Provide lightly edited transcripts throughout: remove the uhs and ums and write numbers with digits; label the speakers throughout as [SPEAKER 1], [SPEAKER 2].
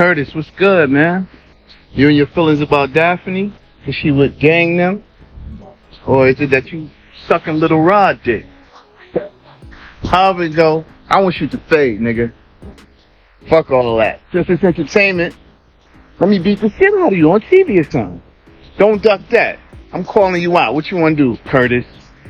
[SPEAKER 1] Curtis, what's good, man? You and your feelings about Daphne? Is she with gang them? Or is it that you sucking little Rod dick? However it go, I want you to fade, nigga. Fuck all that. Since it's entertainment, let me beat the shit out of you on TV or something. Don't duck that. I'm calling you out. What you want to do, Curtis?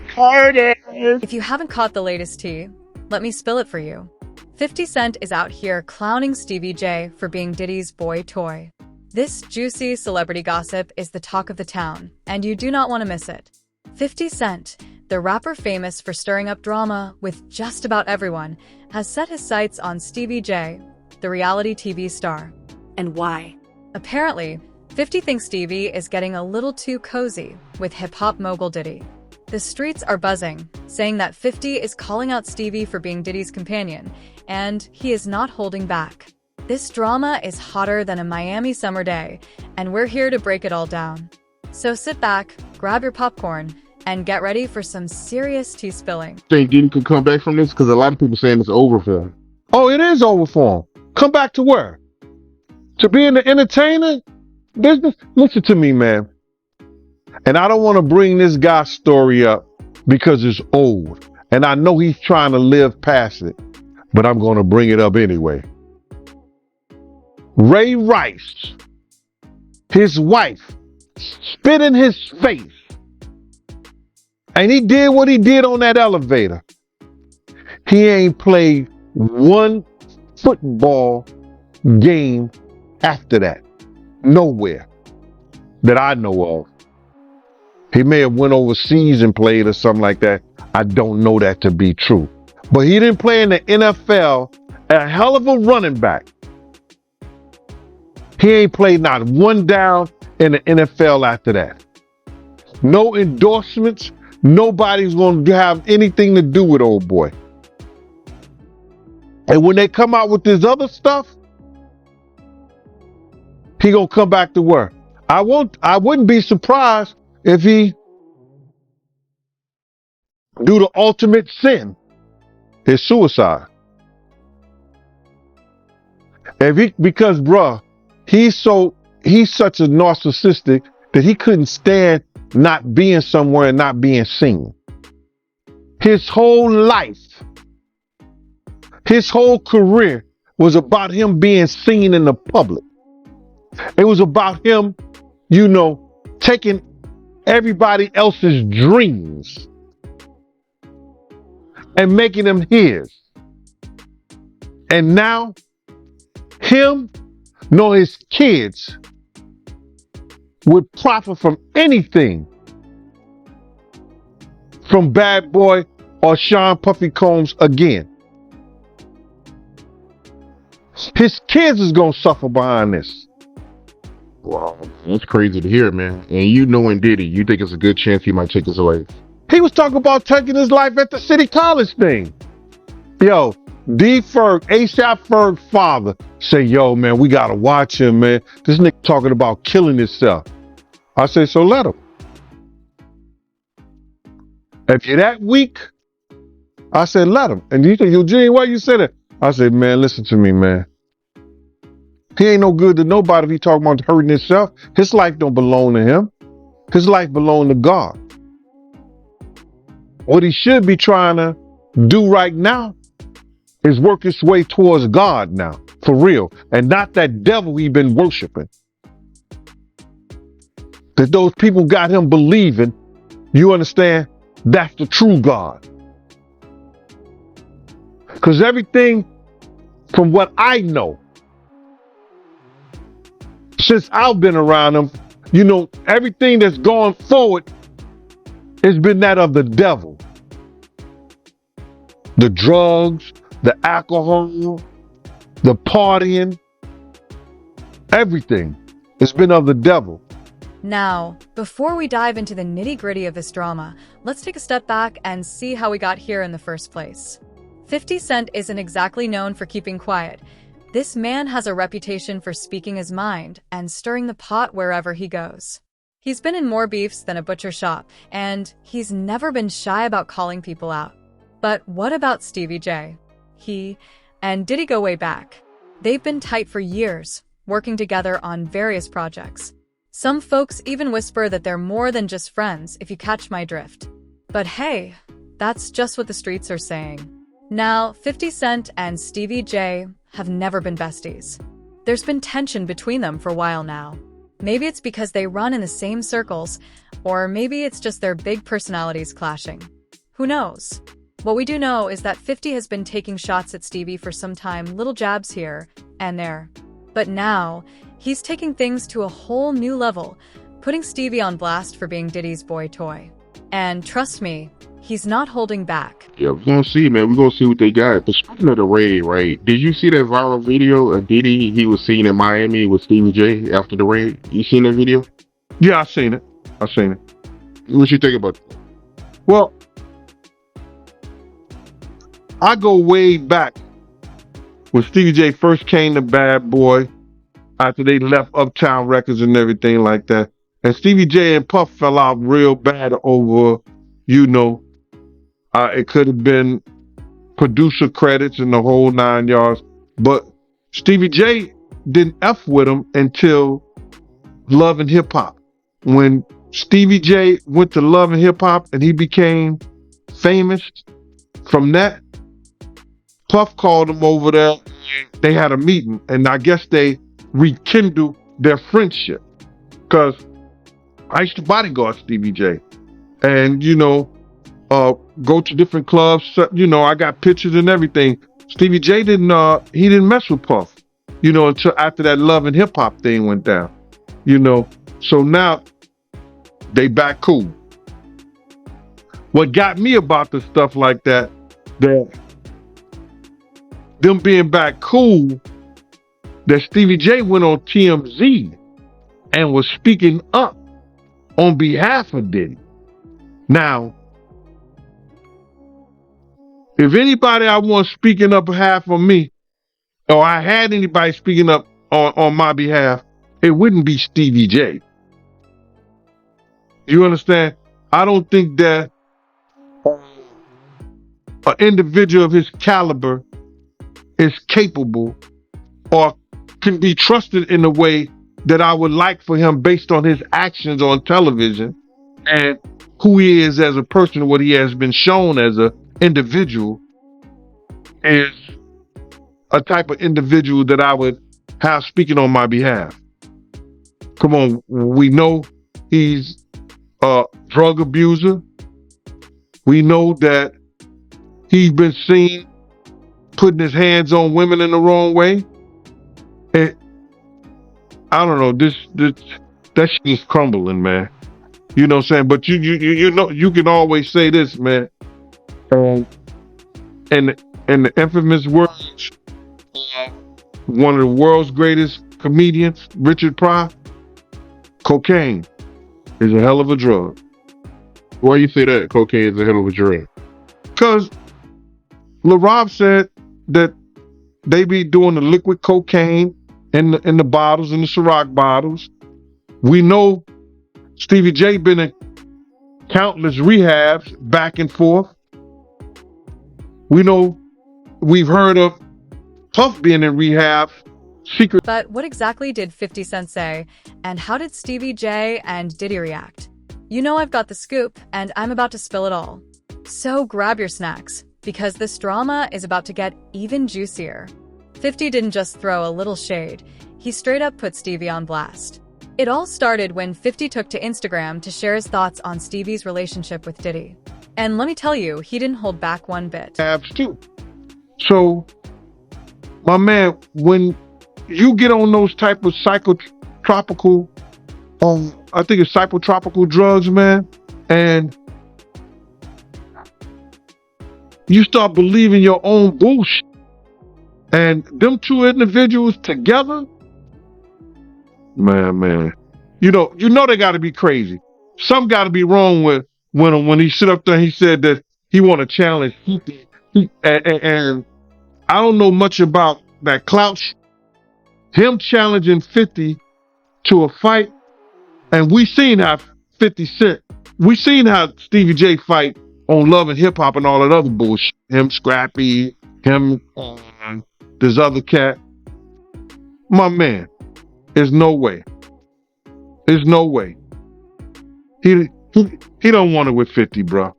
[SPEAKER 1] Curtis!
[SPEAKER 2] If you haven't caught the latest tea, let me spill it for you. 50 Cent is out here clowning Stevie J for being Diddy's boy toy. This juicy celebrity gossip is the talk of the town, and you do not want to miss it. 50 Cent, the rapper famous for stirring up drama with just about everyone, has set his sights on Stevie J, the reality TV star.
[SPEAKER 3] And why?
[SPEAKER 2] Apparently, 50 thinks Stevie is getting a little too cozy with hip-hop mogul Diddy. The streets are buzzing, saying that 50 is calling out Stevie for being Diddy's companion, and he is not holding back. This drama is hotter than a Miami summer day, and we're here to break it all down. So sit back, grab your popcorn, and get ready for some serious tea spilling.
[SPEAKER 4] Think Diddy could come back from this? Because a lot of people saying it's over for him. Oh, it is over for him. Come back to where? To be in the entertainment business? Listen to me, man. And I don't want to bring this guy's story up because it's old. And I know he's trying to live past it. But I'm going to bring it up anyway. Ray Rice, his wife, spit in his face. And he did what he did on that elevator. He ain't played one football game after that. Nowhere that I know of. He may have went overseas and played or something like that. I don't know that to be true. But he didn't play in the NFL, a hell of a running back. He ain't played not one down in the NFL after that. No endorsements. Nobody's going to have anything to do with old boy. And when they come out with this other stuff, he going to come back to work. I wouldn't be surprised if he do the ultimate sin, is suicide. Because bruh, he's such a narcissistic that he couldn't stand not being somewhere and not being seen. His whole life, his whole career was about him being seen in the public. It was about him, taking everybody else's dreams and making them his. And now, him nor his kids would profit from anything from Bad Boy or Sean Puffy Combs again. His kids is gonna suffer behind this.
[SPEAKER 5] Wow, that's crazy to hear, man. And you knowing Diddy, you think it's a good chance he might take his life?
[SPEAKER 4] He was talking about taking his life at the City College thing. Yo, D. Ferg, ASAP Ferg father, say, yo, man, we gotta watch him, man. This nigga talking about killing himself. I say, so let him. If you're that weak, I said, let him. And you think, Eugene, why you say that? I said, man, listen to me, man. He ain't no good to nobody if he talking about hurting himself. His life don't belong to him. His life belong to God. What he should be trying to do right now is work his way towards God now, for real, and not that devil he been worshiping. That those people got him believing, you understand, that's the true God. Because everything from what I know, since I've been around him, everything that's gone forward has been that of the devil. The drugs, the alcohol, the partying, everything has been of the devil.
[SPEAKER 2] Now, before we dive into the nitty-gritty of this drama, let's take a step back and see how we got here in the first place. 50 Cent isn't exactly known for keeping quiet. This man has a reputation for speaking his mind and stirring the pot wherever he goes. He's been in more beefs than a butcher shop, and he's never been shy about calling people out. But what about Stevie J? He and Diddy go way back. They've been tight for years, working together on various projects. Some folks even whisper that they're more than just friends, if you catch my drift. But hey, that's just what the streets are saying. Now, 50 Cent and Stevie J have never been besties. There's been tension between them for a while now. Maybe it's because they run in the same circles, or maybe it's just their big personalities clashing. Who knows? What we do know is that 50 has been taking shots at Stevie for some time, little jabs here and there. But now, he's taking things to a whole new level, putting Stevie on blast for being Diddy's boy toy. And trust me, he's not holding back.
[SPEAKER 5] Yeah, we're gonna see, man. We're gonna see what they got. But speaking of the raid, right? Did you see that viral video of Diddy? He was seen in Miami with Stevie J after the raid. You seen that video?
[SPEAKER 4] Yeah, I seen it.
[SPEAKER 5] What you think about that?
[SPEAKER 4] Well, I go way back when Stevie J first came to Bad Boy after they left Uptown Records and everything like that. And Stevie J and Puff fell out real bad over, it could have been producer credits and the whole 9 yards. But Stevie J didn't F with him until Love and Hip Hop. When Stevie J went to Love and Hip Hop and he became famous from that, Puff called him over there. They had a meeting, and I guess they rekindled their friendship. Because I used to bodyguard Stevie J, and go to different clubs. I got pictures and everything. Stevie J didn't mess with Puff, until after that Love and Hip Hop thing went down. So now they back cool. What got me about the stuff like that them being back cool, that Stevie J went on TMZ and was speaking up on behalf of Diddy. Now, if anybody I want speaking up behalf of me, or I had anybody speaking up on my behalf, it wouldn't be Stevie J. You understand? I don't think that an individual of his caliber is capable or can be trusted in a way that I would like for him based on his actions on television and who he is as a person, what he has been shown as an individual, is a type of individual that I would have speaking on my behalf. Come on, we know he's a drug abuser. We know that he's been seen putting his hands on women in the wrong way. And I don't know, that shit is crumbling, man. You know what I'm saying? But you can always say this, man. And the infamous words of one of the world's greatest comedians, Richard Pryor, cocaine is a hell of a drug.
[SPEAKER 5] Why you say that? Cocaine is a hell of a drug.
[SPEAKER 4] Because LaRob said that they be doing the liquid cocaine in the bottles, in the Ciroc bottles. We know Stevie J been in countless rehabs back and forth. We know we've heard of Puff being in rehab. Secret.
[SPEAKER 2] But what exactly did 50 Cent say, and how did Stevie J and Diddy react? I've got the scoop, and I'm about to spill it all. So grab your snacks, because this drama is about to get even juicier. 50 didn't just throw a little shade, he straight up put Stevie on blast. It all started when 50 took to Instagram to share his thoughts on Stevie's relationship with Diddy. And let me tell you, he didn't hold back one bit.
[SPEAKER 4] Too. So, my man, when you get on those type of psychotropical, I think it's psychotropical drugs, man, and you start believing your own bullshit, and them two individuals together, man, you know they got to be crazy. Something got to be wrong with when he sit up there and he said that he want to challenge 50. And I don't know much about that clout. Him challenging 50 to a fight, and we seen how 50 Cent, we seen how Stevie J fight on Love and Hip Hop and all that other bullshit. Him, Scrappy, him, this other cat. My man, There's no way. There's no way. He don't want it with 50, bro.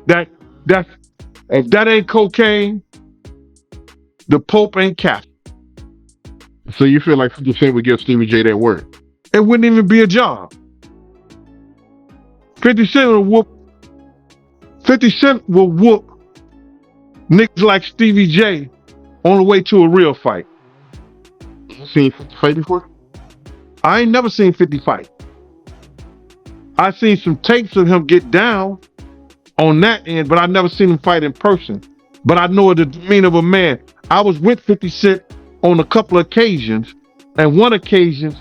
[SPEAKER 4] If that ain't cocaine, the Pope ain't Catholic.
[SPEAKER 5] So you feel like 50 Cent would give Stevie J that work?
[SPEAKER 4] It wouldn't even be a job. 50 Cent will whoop. 50 Cent will whoop niggas like Stevie J on the way to a real fight.
[SPEAKER 5] You seen 50 fight before?
[SPEAKER 4] I ain't never seen 50 fight. I seen some tapes of him get down on that end, but I never seen him fight in person. But I know the demeanor of a man. I was with 50 Cent on a couple of occasions, and one occasion,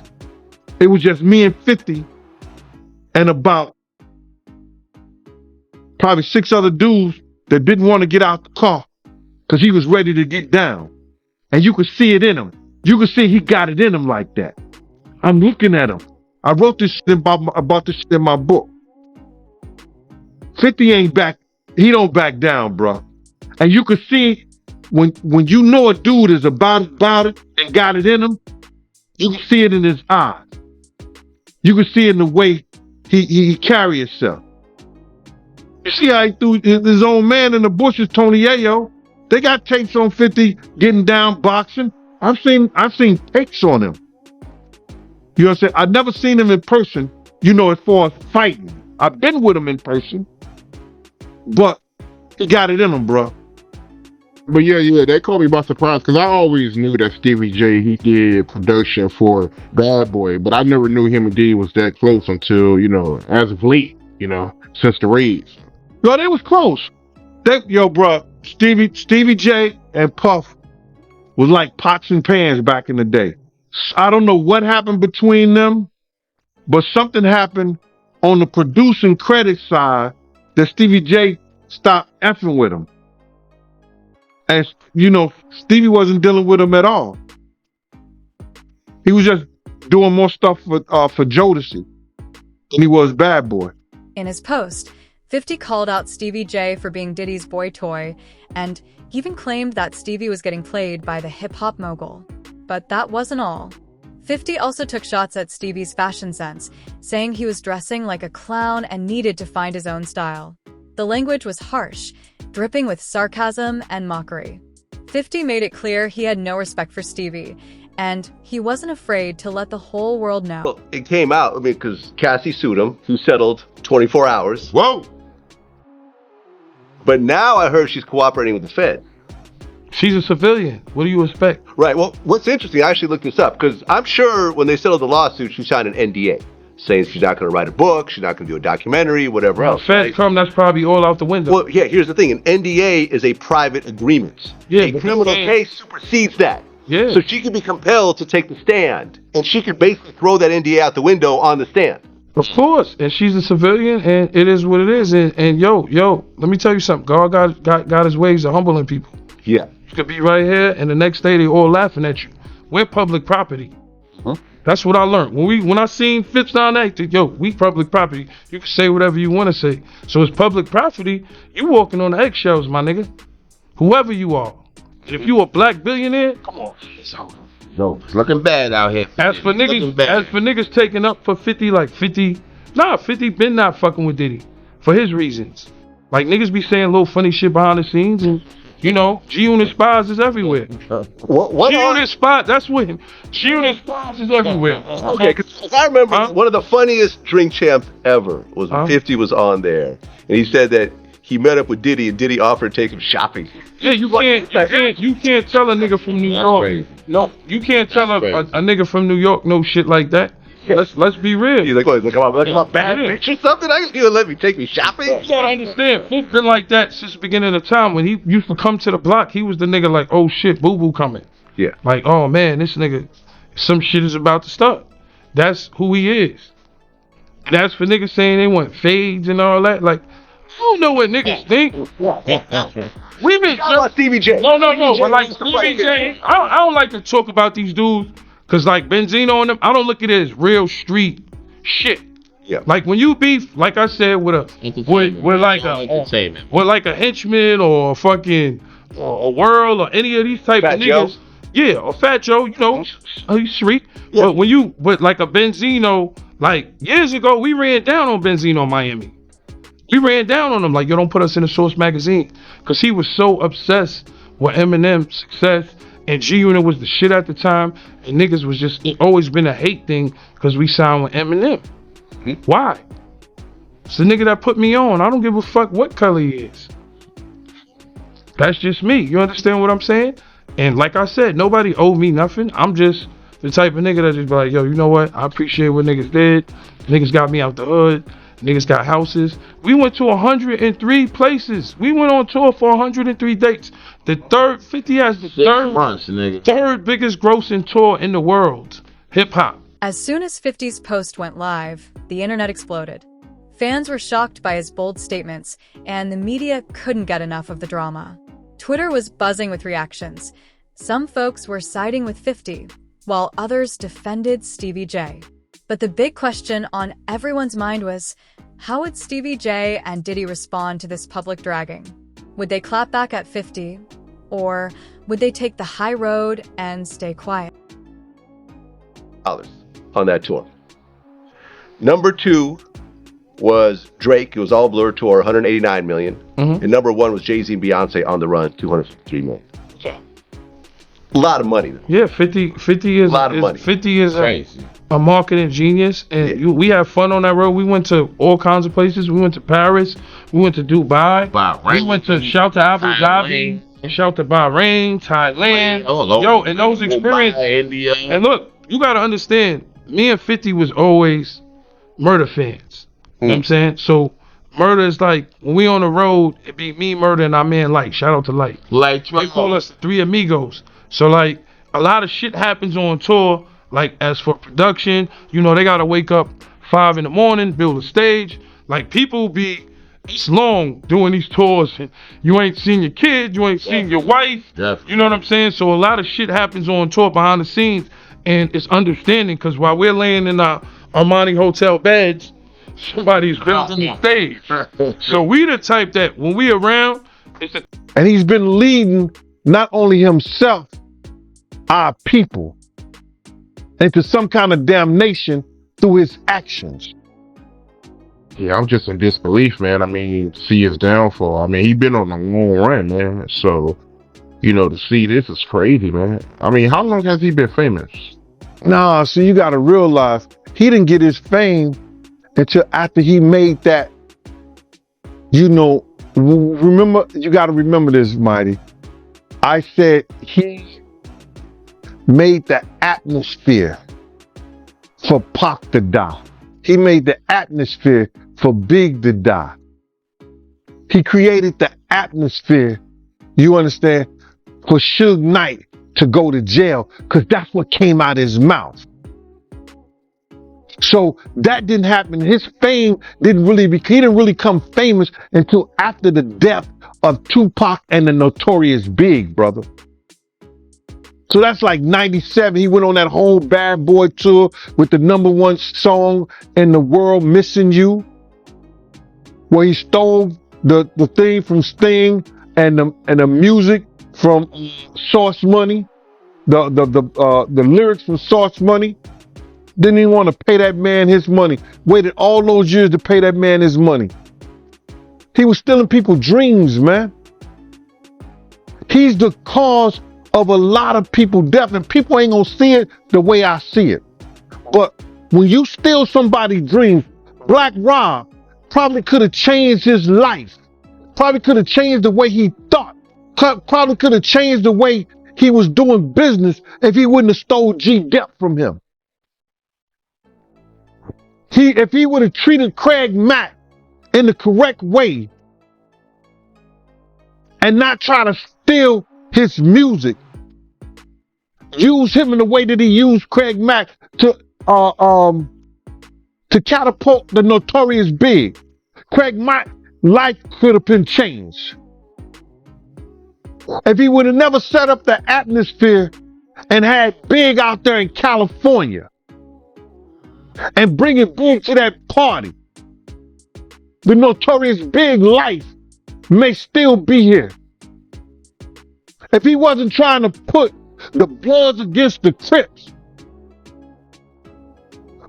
[SPEAKER 4] it was just me and 50 and about probably 6 other dudes that didn't want to get out the car because he was ready to get down. And you could see it in him. You could see he got it in him like that. I'm looking at him. I wrote this shit about this shit in my book. 50 ain't back. He don't back down, bro. And you could see when you know a dude is about it and got it in him, you can see it in his eyes. You can see it in the way he carry himself. You see how he threw his own man in the bushes, Tony Yayo. They got tapes on 50 getting down boxing. I've seen tapes on him. You know what I'm saying? I've never seen him in person, as far as fighting. I've been with him in person, but he got it in him, bro.
[SPEAKER 5] But yeah, that caught me by surprise because I always knew that Stevie J, he did production for Bad Boy, but I never knew him and Diddy was that close until, as of late, since the raids.
[SPEAKER 4] Yo, they was close. Bro, Stevie J and Puff was like pots and pans back in the day. I don't know what happened between them, but something happened on the producing credit side that Stevie J stopped effing with him. And, Stevie wasn't dealing with him at all. He was just doing more stuff for Jodeci than he was Bad Boy.
[SPEAKER 2] In his post, 50 called out Stevie J for being Diddy's boy toy and even claimed that Stevie was getting played by the hip-hop mogul. But that wasn't all. 50 also took shots at Stevie's fashion sense, saying he was dressing like a clown and needed to find his own style. The language was harsh, dripping with sarcasm and mockery. 50 made it clear he had no respect for Stevie, and he wasn't afraid to let the whole world know.
[SPEAKER 3] Well, it came out, because Cassie sued him, who settled 24 hours.
[SPEAKER 4] Whoa!
[SPEAKER 3] But now I heard she's cooperating with the Fed.
[SPEAKER 6] She's a civilian. What do you expect?
[SPEAKER 3] Right. Well, what's interesting, I actually looked this up, because I'm sure when they settled the lawsuit, she signed an NDA, saying she's not going to write a book, she's not going to do a documentary, whatever else.
[SPEAKER 6] Fed
[SPEAKER 3] right?
[SPEAKER 6] come, that's probably all out the window.
[SPEAKER 3] Well, yeah, here's the thing. An NDA is a private agreement.
[SPEAKER 6] Yeah,
[SPEAKER 3] a criminal case supersedes that.
[SPEAKER 6] Yeah.
[SPEAKER 3] So she could be compelled to take the stand, and she could basically throw that NDA out the window on the stand.
[SPEAKER 6] Of course, and she's a civilian, and it is what it is. And yo, let me tell you something. God got his ways of humbling people.
[SPEAKER 3] Yeah.
[SPEAKER 6] You could be right here, and the next day they all laughing at you. We're public property.
[SPEAKER 3] Huh?
[SPEAKER 6] That's what I learned. When I seen Fitz down there, we public property. You can say whatever you want to say. So it's public property. You walking on the eggshells, my nigga. Whoever you are. If you a black billionaire, come on.
[SPEAKER 7] No, it's looking bad out here.
[SPEAKER 6] As for niggas taking up for 50, 50 been not fucking with Diddy for his reasons. Like niggas be saying little funny shit behind the scenes, and G-Unit spies is everywhere.
[SPEAKER 3] What
[SPEAKER 6] G-Unit spies, that's what G-Unit spies is everywhere.
[SPEAKER 3] Okay, because I remember one of the funniest Drink Champs ever was when 50 was on there, and he said that he met up with Diddy, and Diddy offered to take him shopping.
[SPEAKER 6] Yeah, you can't tell a nigga from New York. No, you can't tell a nigga from New York no shit like that. Yeah. Let's be real.
[SPEAKER 3] He's like, what? Like I'm a bad bitch or something? You let me take me shopping?
[SPEAKER 6] You gotta understand, Fifth been like that since the beginning of time. When he used to come to the block, he was the nigga like, oh shit, boo boo coming.
[SPEAKER 3] Yeah.
[SPEAKER 6] Like, oh man, this nigga, some shit is about to start. That's who he is. And as for niggas saying they want fades and all that, like, I don't know what niggas think. We been
[SPEAKER 3] about Stevie J.
[SPEAKER 6] No. But like Stevie J, I don't like to talk about these dudes because like Benzino and them, I don't look at it as real street shit.
[SPEAKER 3] Yeah.
[SPEAKER 6] Like when you beef, like I said, with like a henchman or a fucking a world or any of these type of niggas, Yeah, or Fat Joe, you know, he's street.
[SPEAKER 3] Yeah.
[SPEAKER 6] But like a Benzino, like years ago, we ran down on Benzino Miami. We ran down on him like, yo, don't put us in the Source magazine, because he was so obsessed with Eminem's success, and G Unit was the shit at the time, and niggas was just always been a hate thing because we signed with Eminem. Why? It's the nigga that put me on. I don't give a fuck what color he is. That's just me. You understand what I'm saying? And like I said, nobody owed me nothing. I'm just the type of nigga that just be like, yo, you know what? I appreciate what niggas did. Niggas got me out the hood. Niggas got houses. We went to 103 places. We went on tour for 103 dates. The third, 50 has the
[SPEAKER 7] 6 months, nigga.
[SPEAKER 6] third biggest grossing tour in the world. Hip hop.
[SPEAKER 2] As soon as 50's post went live, the internet exploded. Fans were shocked by his bold statements, and the media couldn't get enough of the drama. Twitter was buzzing with reactions. Some folks were siding with 50, while others defended Stevie J. But the big question on everyone's mind was, how would Stevie J and Diddy respond to this public dragging? Would they clap back at 50, or would they take the high road and stay quiet?
[SPEAKER 3] On that tour. Number 2 was Drake. It was all Blur tour, 189 million. And number 1 was Jay-Z and Beyonce on the Run, 253 million. A lot of money.
[SPEAKER 6] Yeah, 50 is
[SPEAKER 3] a lot of money.
[SPEAKER 6] 50 is
[SPEAKER 7] Crazy.
[SPEAKER 6] a marketing genius, and we had fun on that road. We went to all kinds of places. We went to Paris. We went to Dubai.
[SPEAKER 7] Bahrain.
[SPEAKER 6] We went to shout to Abu Dhabi. Shout to Bahrain, Thailand. Yo, and those experiences.
[SPEAKER 7] India.
[SPEAKER 6] And look, you gotta understand, me and 50 was always Murder fans. You know what I'm saying? So Murder is like, when we on the road, it be me, Murder, and our man Light. Shout out to Light.
[SPEAKER 7] Like,
[SPEAKER 6] They call us the Three Amigos. So like, a lot of shit happens on tour. Like, as for production, you know, they gotta wake up 5 in the morning, build a stage. Like, people be, it's long doing these tours, and you ain't seen your kid, you ain't seen your wife.
[SPEAKER 7] Definitely.
[SPEAKER 6] You know what I'm saying? So a lot of shit happens on tour behind the scenes, and it's understanding, because while we're laying in our Armani hotel beds, somebody's building the stage. So we the type that when we around, it's a
[SPEAKER 4] And he's been leading not only himself, our people, into some kind of damnation through his actions.
[SPEAKER 5] Yeah, I'm just in disbelief, man. I mean, see his downfall. I mean, he been on a long run, man. So, you know, to see this is crazy, man. I mean, how long has he been famous?
[SPEAKER 4] Nah, so you got to realize he didn't get his fame until after he made that, you know, remember, you got to remember this, Mighty. I said he made the atmosphere for Pac to die. He made the atmosphere for Big to die. He created the atmosphere, you understand, for Suge Knight to go to jail, because that's what came out of his mouth. So that didn't happen. His fame he didn't really come famous until after the death of Tupac and the Notorious Big, brother. So that's like 97. He went on that whole Bad Boy tour with the #1 song in the world, Missing You, where he stole the thing from Sting and the music from Source Money, the lyrics from Source Money. Didn't even want to pay that man his money. Waited all those years to pay that man his money. He was stealing people's dreams, man. He's the cause of a lot of people's death, and people ain't gonna see it the way I see it. But when you steal somebody's dreams, Black Rob probably could have changed his life. Probably could have changed the way he thought. Probably could have changed the way he was doing business if he wouldn't have stole G-Dep from him. If he would have treated Craig Mack in the correct way and not try to steal his music, use him in the way that he used Craig Mack to catapult the Notorious Big, Craig Mack's life could have been changed. If he would have never set up the atmosphere and had Big out there in California and bringing Big to that party, the Notorious Big life may still be here. If he wasn't trying to put The Bloods against the Crips.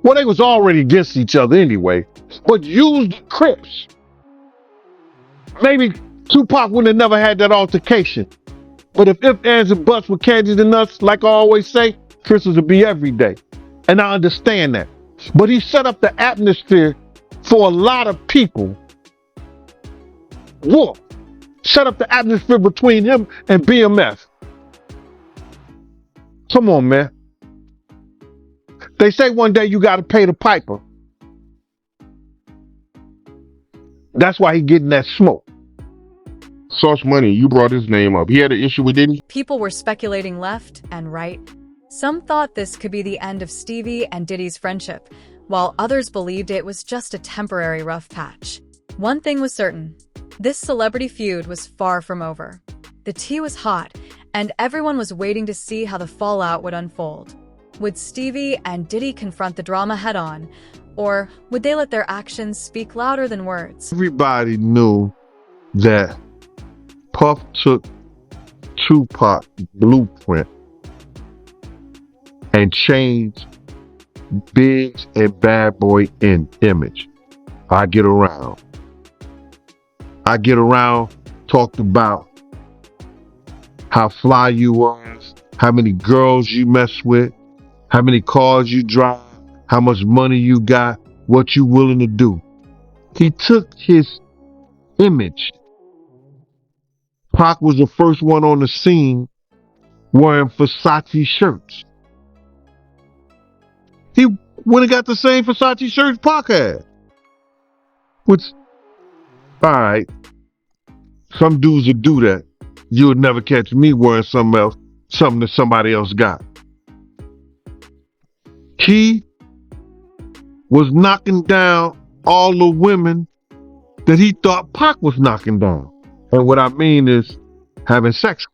[SPEAKER 4] Well, they was already against each other anyway, but used the Crips. Maybe Tupac wouldn't have never had that altercation. But if ands, and buts were candies and nuts, like I always say, Christmas would be every day. And I understand that. But he set up the atmosphere for a lot of people. Wolf set up the atmosphere between him and BMF. Come on, man. They say one day you got to pay the piper. That's why he getting that smoke.
[SPEAKER 5] Sauce Money, you brought his name up. He had an issue with Diddy?
[SPEAKER 2] People were speculating left and right. Some thought this could be the end of Stevie and Diddy's friendship, while others believed it was just a temporary rough patch. One thing was certain. This celebrity feud was far from over. The tea was hot, and everyone was waiting to see how the fallout would unfold. Would Stevie and Diddy confront the drama head-on, or would they let their actions speak louder than words?
[SPEAKER 4] Everybody knew that Puff took Tupac blueprint and changed Biggs and Bad Boy in image. I Get Around, talked about how fly you was, how many girls you mess with, how many cars you drive, how much money you got, what you willing to do. He took his image. Pac was the first one on the scene wearing Versace shirts. He went and got the same Versace shirts Pac had. Which, alright, some dudes would do that. You would never catch me wearing something else, something that somebody else got. He was knocking down all the women that he thought Pac was knocking down. And what I mean is having sex.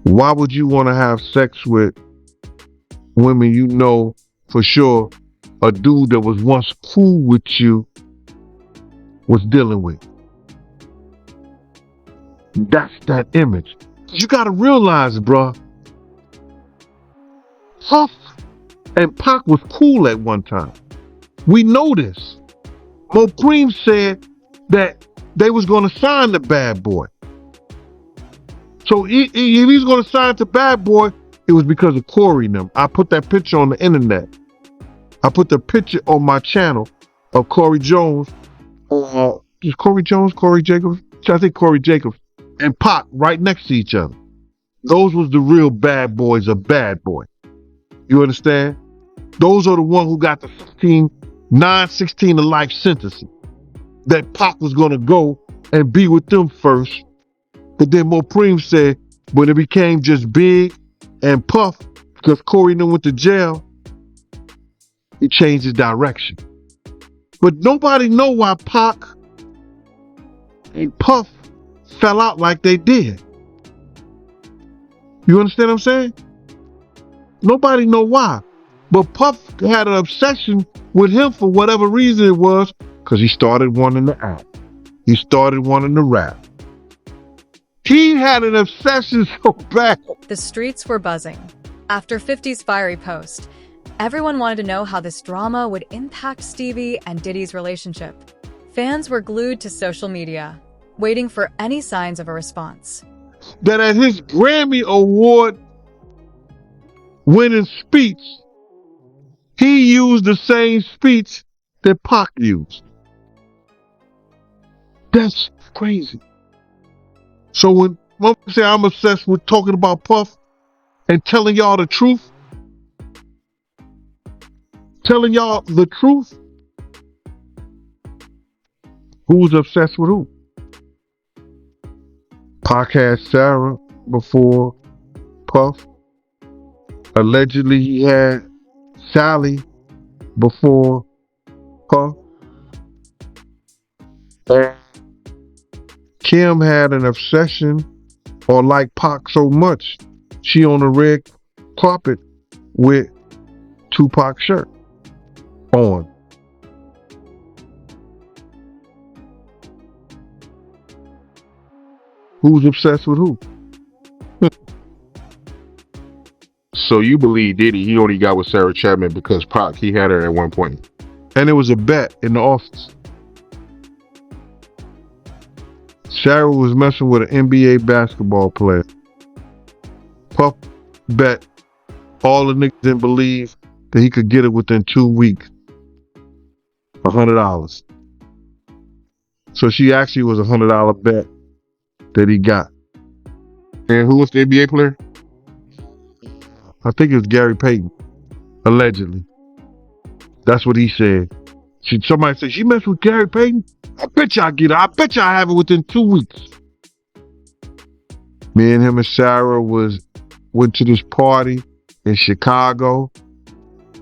[SPEAKER 4] Why would you want to have sex with women you know for sure a dude that was once cool with you was dealing with? That's that image. You gotta realize, bruh, Puff and Pac was cool at one time. We know this. Mopreem said that they was gonna sign the Bad Boy. So if he's gonna sign to Bad Boy, it was because of Corey and them. I put that picture on the internet. I put the picture on my channel of Corey Jones. Is Corey Jones, Corey Jacobs? I think Corey Jacobs and Pac right next to each other. Those was the real bad boys of Bad Boy. You understand? Those are the ones who got the 9/16 to life sentences. That Pac was gonna go and be with them first. But then Mopreem said when it became just Big and Puff, because Corey and them went to jail, he changed his direction. But nobody know why Pac and Puff fell out like they did. You understand what I'm saying? Nobody know why. But Puff had an obsession with him for whatever reason it was, because he started wanting to act. He started wanting to rap. He had an obsession so bad.
[SPEAKER 2] The streets were buzzing. After 50's fiery post, everyone wanted to know how this drama would impact Stevie and Diddy's relationship. Fans were glued to social media, waiting for any signs of a response.
[SPEAKER 4] That at his Grammy Award winning speech, he used the same speech that Pac used. That's crazy. So when I say I'm obsessed with talking about Puff and telling y'all the truth, who's obsessed with who? Pac had Sarah before Puff. Allegedly he had Sally before Puff. And Kim had an obsession or liked Pac so much, she on the red carpet with Tupac's shirt on. Who's obsessed with who?
[SPEAKER 5] So you believe Diddy, he only got with Sarah Chapman because Pac, he had her at one point.
[SPEAKER 4] And it was a bet in the office. Sarah was messing with an NBA basketball player. Puff bet all the niggas didn't believe that he could get it within 2 weeks. $100. So she actually was $100 bet that he got.
[SPEAKER 5] And who was the NBA player?
[SPEAKER 4] I think it was Gary Payton, allegedly. That's what he said. Somebody said, she messed with Gary Payton? I bet you I get it. I bet you I have it within 2 weeks. Me and him and Sarah went to this party in Chicago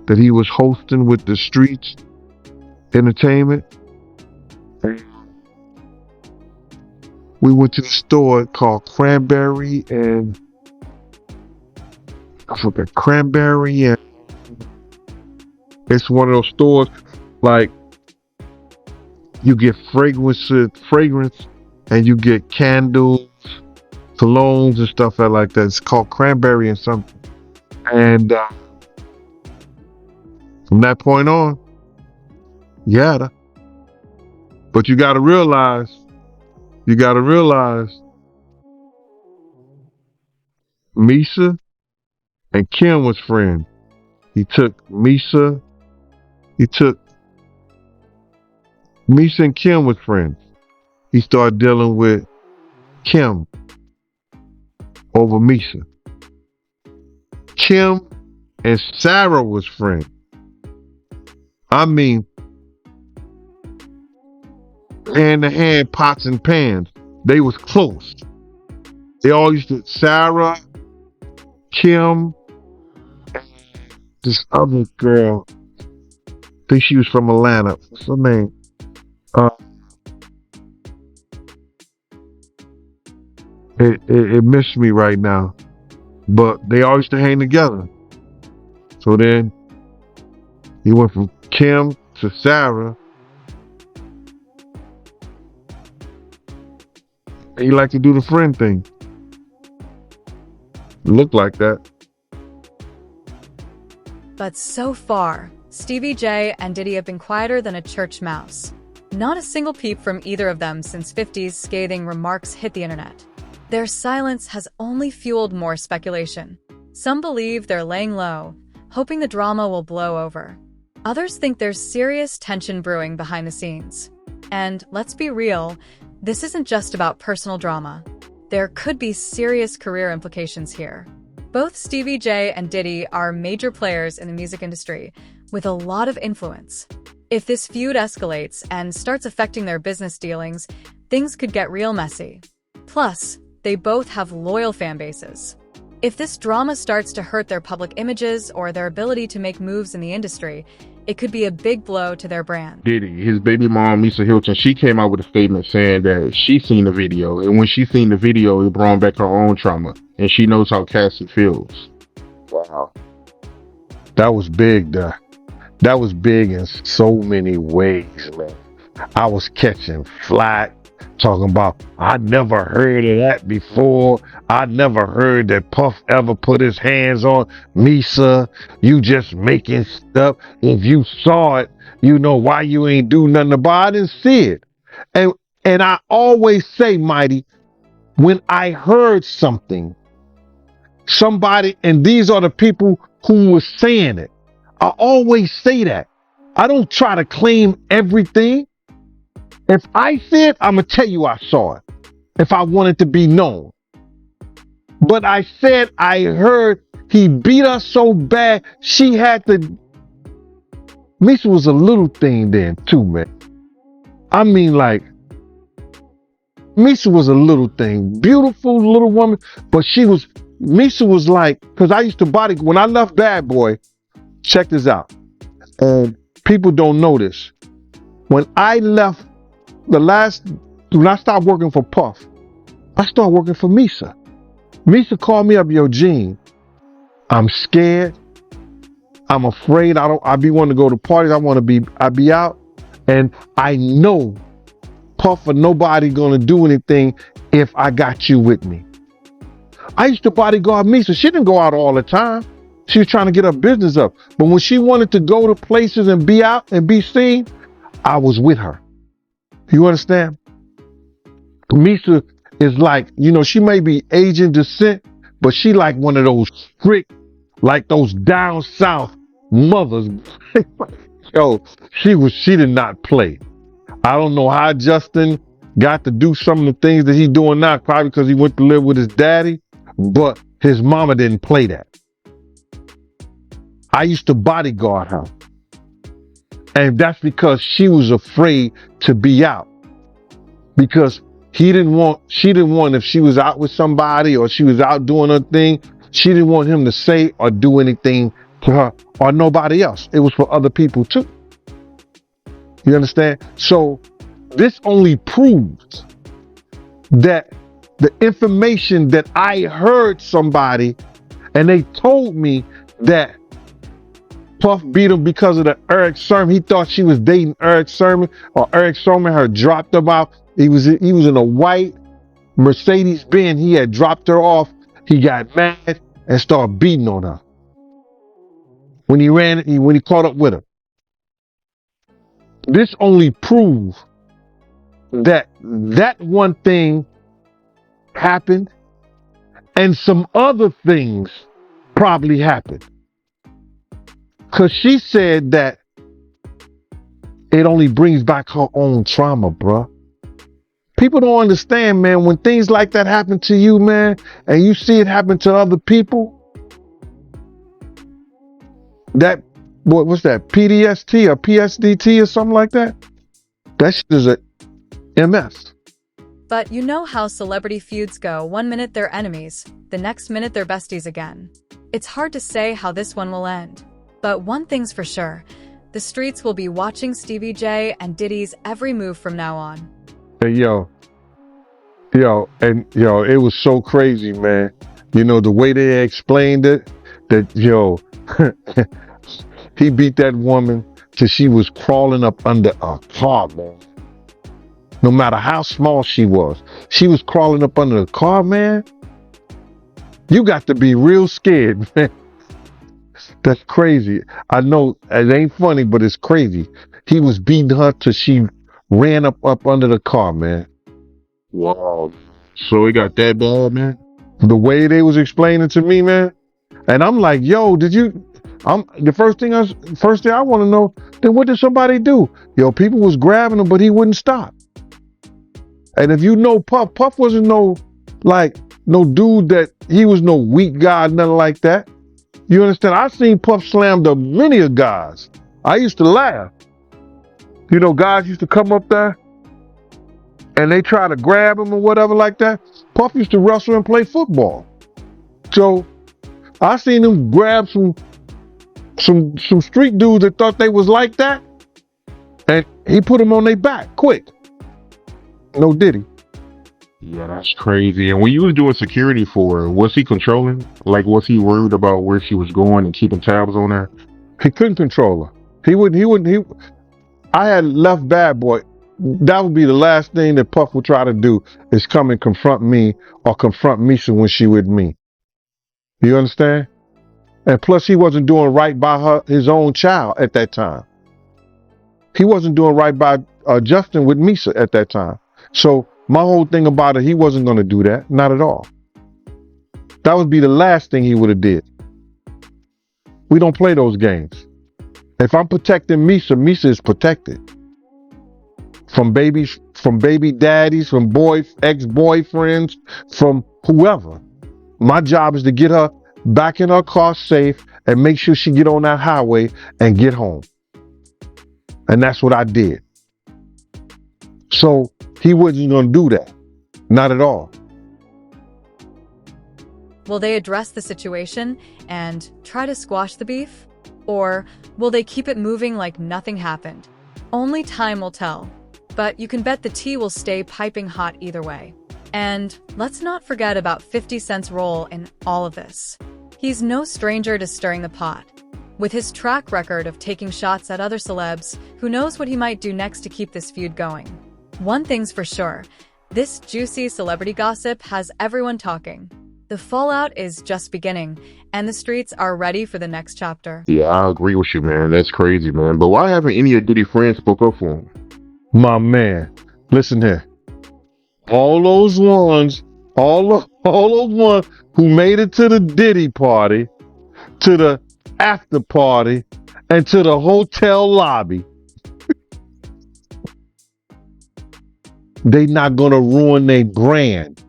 [SPEAKER 4] that he was hosting with the Streets Entertainment. We went to the store called Cranberry and I forgot Cranberry, and it's one of those stores like you get fragrance and you get candles, colognes and stuff like that. It's called Cranberry and something. And from that point on, yeah. But you gotta realize Misa and Kim was friends. Misa and Kim was friends. He started dealing with Kim over Misa. Kim and Sarah was friends. I mean, hand to hand, pots and pans. They was close. They all used to, Sarah, Kim, this other girl, I think she was from Atlanta. What's her name? It missed me right now. But they all used to hang together. So then he went from Kim to Sarah. And he liked to do the friend thing. It looked like that.
[SPEAKER 2] But so far, Stevie J and Diddy have been quieter than a church mouse. Not a single peep from either of them since 50's scathing remarks hit the internet. Their silence has only fueled more speculation. Some believe they're laying low, hoping the drama will blow over. Others think there's serious tension brewing behind the scenes. And let's be real, this isn't just about personal drama. There could be serious career implications here. Both Stevie J and Diddy are major players in the music industry, with a lot of influence. If this feud escalates and starts affecting their business dealings, things could get real messy. Plus, they both have loyal fan bases. If this drama starts to hurt their public images or their ability to make moves in the industry, it could be a big blow to their brand.
[SPEAKER 5] Diddy, his baby mom, Lisa Hilton, she came out with a statement saying that she seen the video, and when she seen the video, it brought back her own trauma, and she knows how Cassie feels.
[SPEAKER 4] Wow. That was big, though. That was big in so many ways, man. I was catching flack, talking about, I never heard of that before. I never heard that Puff ever put his hands on Misa. You just making stuff. If you saw it, you know why you ain't do nothing about it. I didn't see it. And I always say, Mighty, when I heard something, somebody, and these are the people who were saying it, I always say that. I don't try to claim everything. If I see it, I'm going to tell you I saw it. If I want it to be known. But I said I heard he beat her so bad, she had to... Misa was a little thing then too, man. I mean, like, Misa was a little thing. Beautiful little woman, but Misa was like, because I used to when I left Bad Boy, check this out. And people don't know this. When I left when I stopped working for Puff, I started working for Misa. Misa called me up, yo, Gene, I'm scared. I'm afraid. I be wanting to go to parties. I be out. And I know Puff or nobody gonna do anything if I got you with me. I used to bodyguard Misa. She didn't go out all the time. She was trying to get her business up. But when she wanted to go to places and be out and be seen, I was with her. You understand? Misa is like, she may be Asian descent, but she like one of those strict, like those down south mothers. Yo, she did not play. I don't know how Justin got to do some of the things that he's doing now, probably because he went to live with his daddy, but his mama didn't play that. I used to bodyguard her. And that's because she was afraid to be out. Because she didn't want, if she was out with somebody or she was out doing her thing, she didn't want him to say or do anything to her or nobody else. It was for other people too. You understand? So this only proves that the information that I heard somebody and they told me that Puff beat him because of the Eric Sermon. He thought she was dating Eric Sermon, or Eric Sermon had dropped him off. He was in a white Mercedes Benz. He had dropped her off. He got mad and started beating on her. When he caught up with her. This only proves that one thing happened and some other things probably happened. Because she said that it only brings back her own trauma, bruh. People don't understand, man, when things like that happen to you, man, and you see it happen to other people, what's that, PDST or PSDT or something like that? That shit is a MS.
[SPEAKER 2] But you know how celebrity feuds go. 1 minute they're enemies, the next minute they're besties again. It's hard to say how this one will end. But one thing's for sure, the streets will be watching Stevie J and Diddy's every move from now on.
[SPEAKER 4] Hey, yo, it was so crazy, man. The way they explained it, that, he beat that woman till she was crawling up under a car, man. No matter how small she was crawling up under the car, man. You got to be real scared, man. That's crazy. I know it ain't funny, but it's crazy. He was beating her till she ran up under the car, man.
[SPEAKER 5] Wow. So it got that bad, man?
[SPEAKER 4] The way they was explaining to me, man. And I'm like, yo, the first thing I want to know, then what did somebody do? Yo, people was grabbing him, but he wouldn't stop. And if you know Puff wasn't no dude that he was no weak guy, nothing like that. You understand? I seen Puff slam to many of guys. I used to laugh. Guys used to come up there and they try to grab him or whatever like that. Puff used to wrestle and play football. So I seen him grab some street dudes that thought they was like that, and he put them on their back quick. No Diddy.
[SPEAKER 5] Yeah, that's crazy. And when you was doing security for her, was he controlling? Like, was he worried about where she was going and keeping tabs on her?
[SPEAKER 4] He couldn't control her. I had left Bad Boy. That would be the last thing that Puff would try to do, is come and confront me or confront Misa when she with me. You understand? And plus, he wasn't doing right by his own child at that time. He wasn't doing right by Justin with Misa at that time. So my whole thing about it, he wasn't going to do that. Not at all. That would be the last thing he would have did. We don't play those games. If I'm protecting Misa, Misa is protected. From baby daddies, from ex-boyfriends, from whoever. My job is to get her back in her car safe and make sure she get on that highway and get home. And that's what I did. So he wasn't going to do that. Not at all.
[SPEAKER 2] Will they address the situation and try to squash the beef? Or will they keep it moving like nothing happened? Only time will tell. But you can bet the tea will stay piping hot either way. And let's not forget about 50 Cent's role in all of this. He's no stranger to stirring the pot. With his track record of taking shots at other celebs, who knows what he might do next to keep this feud going. One thing's for sure, this juicy celebrity gossip has everyone talking. The fallout is just beginning, and the streets are ready for the next chapter.
[SPEAKER 5] Yeah, I agree with you, man. That's crazy, man. But why haven't any of Diddy friends spoke up for him?
[SPEAKER 4] My man, listen here. All those ones who made it to the Diddy party, to the after party, and to the hotel lobby, they not gonna ruin their brand.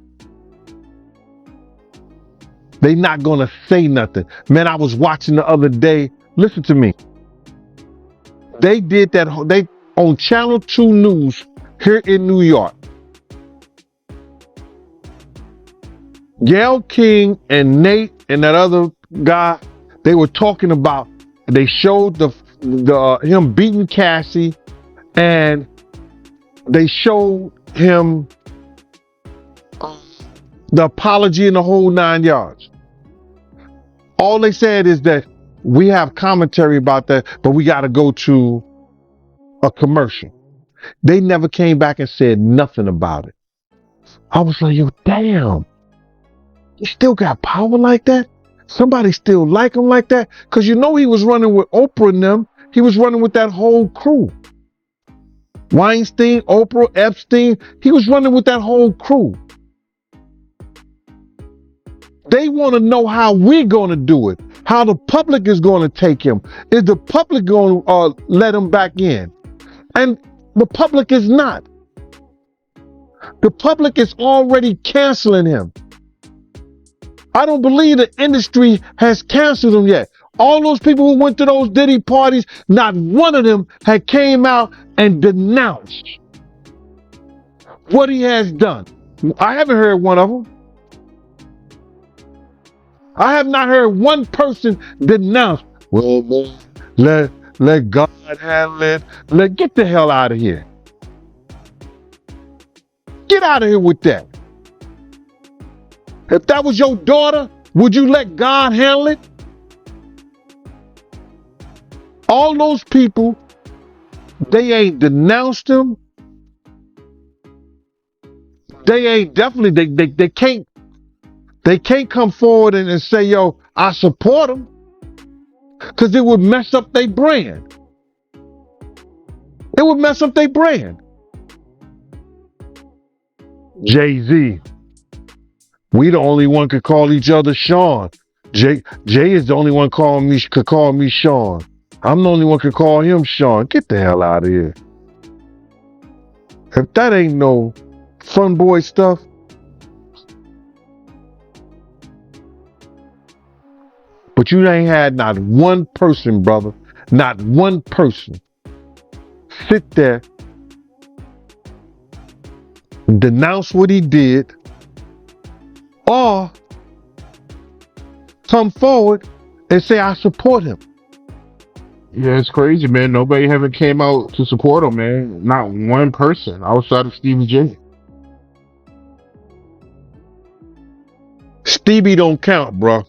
[SPEAKER 4] They not gonna say nothing. Man, I was watching the other day. Listen to me. They did that. They on Channel 2 News here in New York. Gayle King and Nate and that other guy, they were talking about. They showed the him beating Cassie, and they showed him the apology in the whole 9 yards. All they said is that we have commentary about that, but we got to go to a commercial. They never came back and said nothing about it. I was like, yo, damn. You still got power like that? Somebody still like him like that? Because you know he was running with Oprah and them. He was running with that whole crew. Weinstein, Oprah, Epstein. He was running with that whole crew. They want to know how we're going to do it, how the public is going to take him. Is the public going to let him back in? And the public is not. The public is already canceling him. I don't believe the industry has canceled him yet. All those people who went to those Diddy parties, not one of them had came out and denounced what he has done. I haven't heard one of them. I have not heard one person denounce. Well, man, let God handle it. Get the hell out of here. Get out of here with that. If that was your daughter, would you let God handle it? All those people, they ain't denounced him. They ain't definitely, they can't come forward and say, yo, I support him. Because it would mess up their brand. It would mess up their brand. Jay-Z. We the only one could call each other Sean. Jay is the only one could call me Sean. I'm the only one could call him Sean. Get the hell out of here. If that ain't no fun boy stuff. But you ain't had not one person, brother, not one person sit there, denounce what he did, or come forward and say, I support him.
[SPEAKER 5] Yeah, it's crazy, man. Nobody haven't came out to support him, man. Not one person outside of Stevie J.
[SPEAKER 4] Stevie don't count, bro.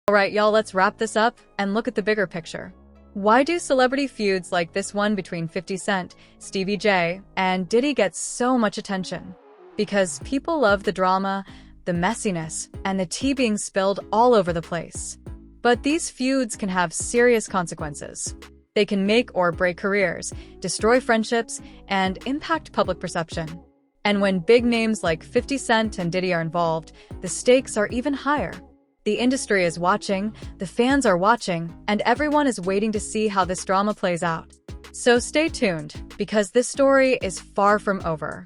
[SPEAKER 2] All right, y'all, let's wrap this up and look at the bigger picture. Why do celebrity feuds like this one between 50 Cent, Stevie J, and Diddy get so much attention? Because people love the drama, the messiness, and the tea being spilled all over the place. But these feuds can have serious consequences. They can make or break careers, destroy friendships, and impact public perception. And when big names like 50 Cent and Diddy are involved, the stakes are even higher. The industry is watching, the fans are watching, and everyone is waiting to see how this drama plays out. So stay tuned, because this story is far from over.